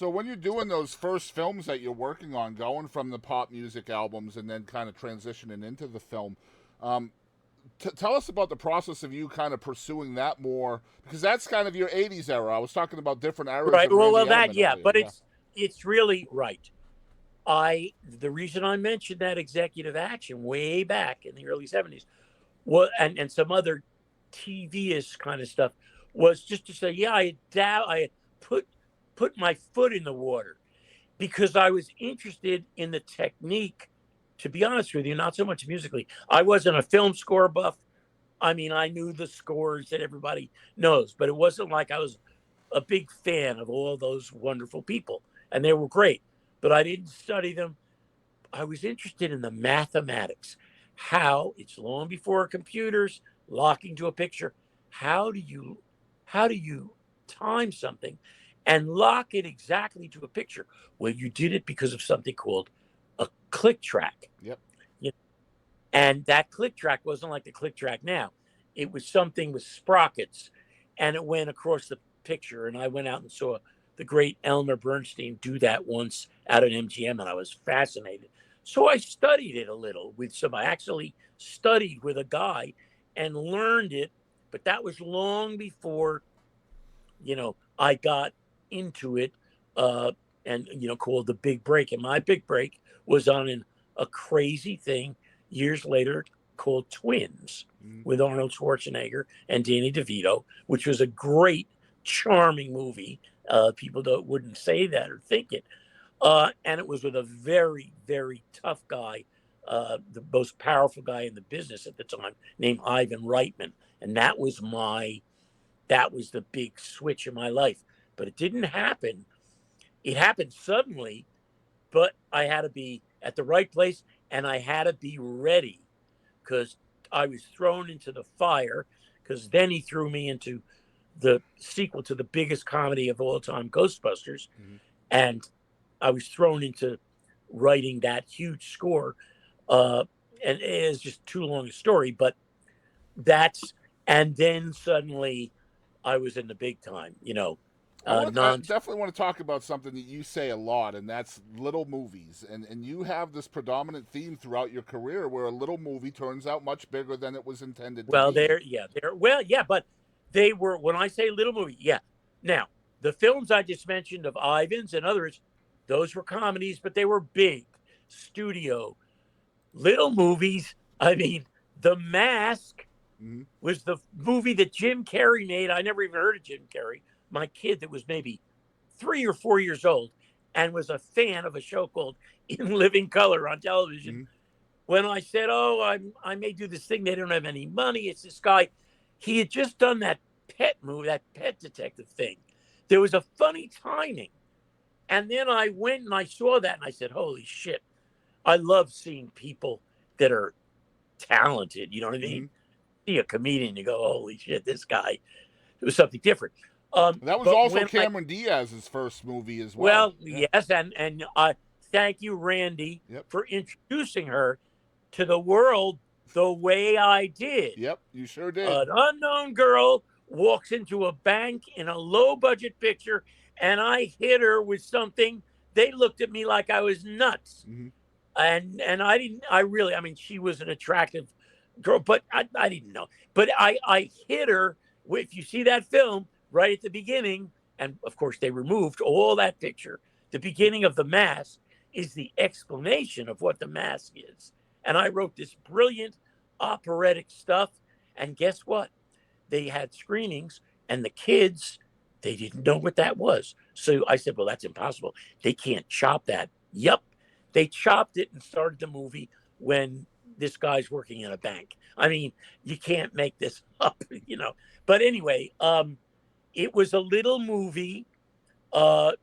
So when you're doing those first films that you're working on, going from the pop music albums and then kind of transitioning into the film, um, tell us about the process of you kind of pursuing that more, because that's kind of your '80s era. I was talking about different eras Right. of Well, Randy well, that Edelman yeah, earlier. but Yeah. it's really right. The reason I mentioned that executive action way back in the early '70s, and some other TV-ish kind of stuff, was just to say, yeah, I had put put my foot in the water because I was interested in the technique. To be honest with you, not so much musically. I wasn't a film score buff. I mean, I knew the scores that everybody knows, but it wasn't like I was a big fan of all those wonderful people, and they were great. But I didn't study them. I was interested in the mathematics. How it's long before computers locking to a picture. How do you how do you time something and lock it exactly to a picture? Well, you did it because of something called a click track. Yep. You And that click track wasn't like the click track now. It was something with sprockets and it went across the picture. And I went out and saw the great Elmer Bernstein do that once out at MGM, and I was fascinated. So I studied it a little with some, I actually studied with a guy and learned it, but that was long before, I got into it, uh, and, called the big break. And my big break was on a crazy thing years later called Twins Mm-hmm. with Arnold Schwarzenegger and Danny DeVito, which was a great, charming movie. People wouldn't say that or think it. And it was with a very, very tough guy, the most powerful guy in the business at the time, named Ivan Reitman. And that was the big switch in my life. But it didn't happen. It happened suddenly, but I had to be at the right place and I had to be ready because I was thrown into the fire. Because then he threw me into the sequel to the biggest comedy of all time, Ghostbusters. Mm-hmm. And I was thrown into writing that huge score. Uh, and it is just too long a story, but that's, and then suddenly I was in the big time, I non. definitely want to talk about something that you say a lot, and that's little movies. And you have this predominant theme throughout your career where a little movie turns out much bigger than it was intended to Well, be. well, yeah, but they were, when I say little movie, yeah. Now, the films I just mentioned of Ivan's and others, those were comedies, but they were big studio little movies. I mean, The Mask Mm-hmm. was the movie that Jim Carrey made. I never even heard of Jim Carrey. My kid that was maybe 3 or 4 years old and was a fan of a show called In Living Color on television. Mm-hmm. When I said, "Oh, I may do this thing," they don't have any money. It's this guy. He had just done that pet movie, that pet detective thing. There was a funny timing. And then I went and I saw that and I said, "Holy shit. I love seeing people that are talented." You know what I Mm-hmm. mean? See a comedian, you go, "Holy shit, this guy." It was something different. That was But also when I, Cameron Diaz's first movie as well. well, Yeah. yes, and thank you, Randy, Yep. for introducing her to the world the way I did. Yep. You sure did. An unknown girl walks into a bank in a low budget picture, and I hit her with something. They looked at me like I was nuts. Mm-hmm. And I didn't, I really, I mean, she was an attractive girl, but I didn't know. But I hit her. If you see that film right at the beginning, and of course they removed all that picture, the beginning of The Mask is the explanation of what The Mask is. And I wrote this brilliant operatic stuff. And guess what? They had screenings, and the kids, they didn't know what that was. So I said, "Well, that's impossible. They can't chop that." Yep. They chopped it and started the movie when this guy's working in a bank. I mean, you can't make this up, you know. But anyway, it was a little movie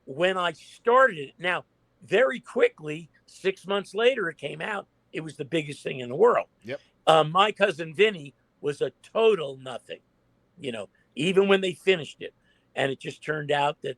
when I started it. Now, very quickly, 6 months later, it came out. It was the biggest thing in the world. Yep. My cousin Vinny was a total nothing, you know, even when they finished it. And it just turned out that